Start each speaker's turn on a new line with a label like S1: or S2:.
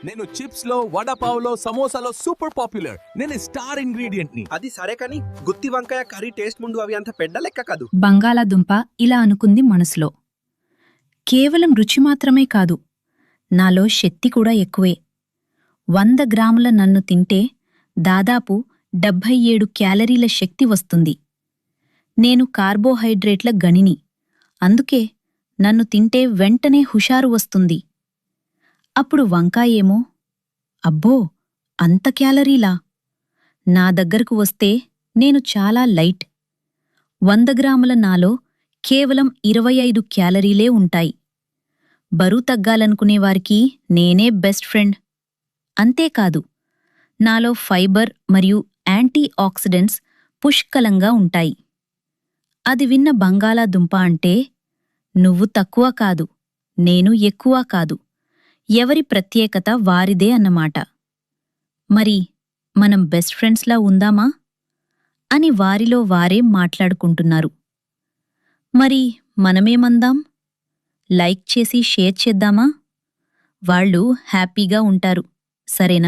S1: నేను చిప్స్ లో, వడపావులో, సమోసాలో super popular. నేను స్టార్ ఇంగ్రీడియంట్ ని.
S2: అది సరే కాని గుత్తి వంకాయ కర్రీ టేస్ట్ ముందు అవి అంత పెద్ద లెక్క కాదు.
S3: బంగాళాదుంప ఇలా అనుకుంది మనసులో. కేవలం రుచి మాత్రమే కాదు, నాలో శక్తి కూడా ఎక్కువే. 100 గ్రాముల నన్ను తింటే దాదాపు 77 క్యాలరీల శక్తి వస్తుంది. నేను కార్బోహైడ్రేట్ల గనిని, అందుకే నన్ను తింటే వెంటనే హుషారు వస్తుంది. అప్పుడు వంకాయేమో, అబ్బో అంత క్యాలరీలా? నా దగ్గరకు వస్తే నేను చాలా లైట్. 100 గ్రాముల నాలో కేవలం 25 క్యాలరీలే ఉంటాయి. బరువు తగ్గాలనుకునేవారికి నేనే బెస్ట్ ఫ్రెండ్. అంతేకాదు, నాలో ఫైబర్ మరియు యాంటీ ఆక్సిడెంట్స్ పుష్కలంగా ఉంటాయి. అది విన్న బంగాళాదుంప అంటే, నువ్వు తక్కువ కాదు, నేను ఎక్కువ కాదు, ఎవరి ప్రత్యేకత వారిదే అన్నమాట. మరి మనం బెస్ట్ ఫ్రెండ్స్లా ఉందామా అని వారిలో వారే మాట్లాడుకుంటున్నారు. మరి మనమేమందాం? లైక్ చేసి షేర్ చేద్దామా? వాళ్ళు హ్యాపీగా ఉంటారు, సరేనా?